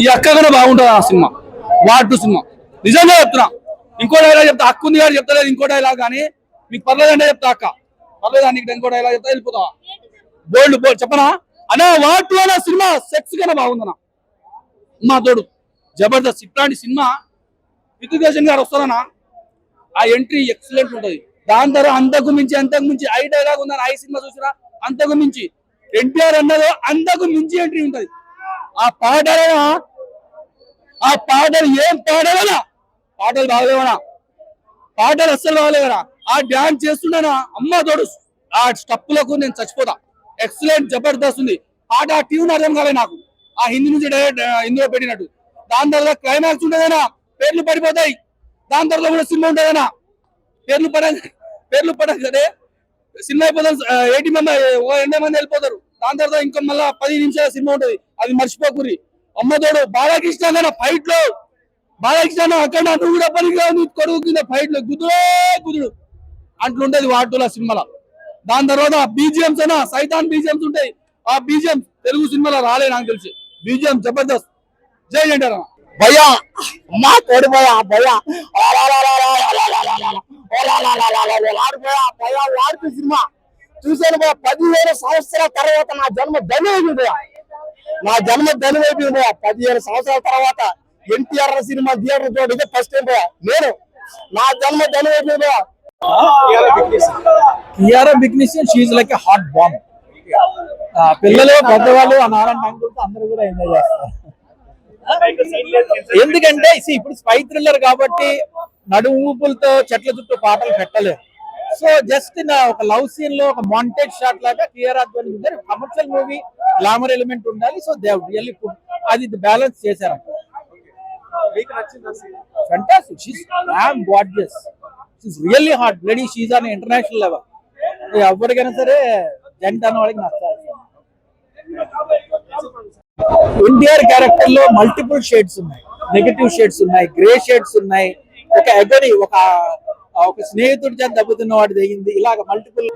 ఈ అక్క కూడా బాగుంటుంది ఆ సినిమా. వాటు సినిమా నిజంగా చెప్తున్నా. ఇంకో డైలాగ్ చెప్తా, అక్క ఉంది కానీ చెప్తలేదు ఇంకో డైలాగ్. కానీ మీకు పర్లేదంటే చెప్తా అక్క, పర్లేదా నీకు ఇంకో డైలాగ్ చెప్తా వెళ్ళిపోతావా? బోల్డ్ బోల్డ్ చెప్పనా అన్నా, వాటు అన్న సినిమా సెక్స్ కన్నా బాగుందన్నా. మా తోడు జబర్దస్త్. ఇట్లాంటి సినిమా రితికేషన్ గారు వస్తారన్నా, ఆ ఎంట్రీ ఎక్సలెంట్ ఉంటది. దాని తర్వాత అంతకు మించి ఐ డైలాగ్ ఉందని ఐ సినిమా చూసినా, అంతకు మించి ఎన్టీఆర్ అన్నదో అంతకు మించి ఎంట్రీ ఉంటది. ఆ పాటలు ఏం పాడవనా, పాటలు బాగలేవనా, పాటలు అస్సలు బాగలేవనా. ఆ డాన్స్ చేస్తుండేనా అమ్మ తోడు, ఆ స్టప్పులకు నేను చచ్చిపోతా. ఎక్సలెంట్ జబర్దస్త్ ఉంది పాట. ఆ ట్యూన్ అర్థం కాలే నాకు, ఆ హిందీ నుంచి డైరెక్ట్ హిందీలో పెట్టినట్టు. దాని తర్వాత క్లైమాక్స్ ఉంటుందేనా, పేర్లు పడిపోతాయి. దాని తర్వాత కూడా సినిమా ఉంటుందేనా, పేర్లు పడగానే సినిమా అయిపోతారు. 80 మంది 80 మంది వెళ్ళిపోతారు. దాని తర్వాత ఇంకా మళ్ళా 10 నిమిషాల సినిమా ఉంటది, అది మర్చిపోకురి. అమ్మతోడు బాలకృష్ణ ఫైట్ లో, బాలకృష్ణ అక్కడ నువ్వు కూడా పనికిరా కొడుకు కింద ఫైట్ లో గుదుడు అట్లుంటది వాటుల సినిమాలో. దాని తర్వాత బీజిఎంస్ అయినా సైతాన్ బీజిఎంస్ ఉంటాయి. ఆ బీజిఎం తెలుగు సినిమాలో రాలే నాకు తెలిసి. బీజిఎం జబర్దస్త్. జై అంటారా భయ్యా, అమ్మా తోడు భయ్యా, భయ్యా వాడుతూ సినిమా చూసాను భయ. 15 సంవత్సరాల తర్వాత నా జన్మ ధన్యమైంది భయ, నా జన్మ ధన్యమైంది భయ. 15 సంవత్సరాల తర్వాత ఎన్టీఆర్ సినిమా థియేటర్ చూడ ఇదే ఫస్ట్ టైం భయ. నేను నా జన్మ ధన్యమైంది భయ. కియారా బిగ్నిషన్ she is like a hot bomb. పిల్లలు పెద్దవాళ్ళు ఆ నారాయణ అందరూ కూడా ఎంజాయ్ చేస్తారు. ఎందుకంటే ఇప్పుడు స్పై థ్రిల్లర్ కాబట్టి నడుము ఊపులతో చెట్ల చుట్టూ పాటలు పెట్టలేరు. సో జస్ట్ ఒక లవ్ సీన్ లో ఒక మాంటేజ్ షాట్ లాగా Kiara Advani commercial movie glamour element ఉండాలి. సో దే రియల్లీ అది బ్యాలెన్స్ చేశారు. Fantastic. She is damn gorgeous. She is really hot lady. She is on international level. ఎవరికైనా సరే జంట అన్న వాళ్ళకి నచ్చాలి. ఎన్టీఆర్ క్యారెక్టర్ లో మల్టిపుల్ షేడ్స్ ఉన్నాయి, నెగటివ్ షేడ్స్ ఉన్నాయి, గ్రే షేడ్స్ ఉన్నాయి. ఒక స్నేహితుడి చేత దెబ్బతిన్న వాడు దిగింది, ఇలాగ మల్టిపుల్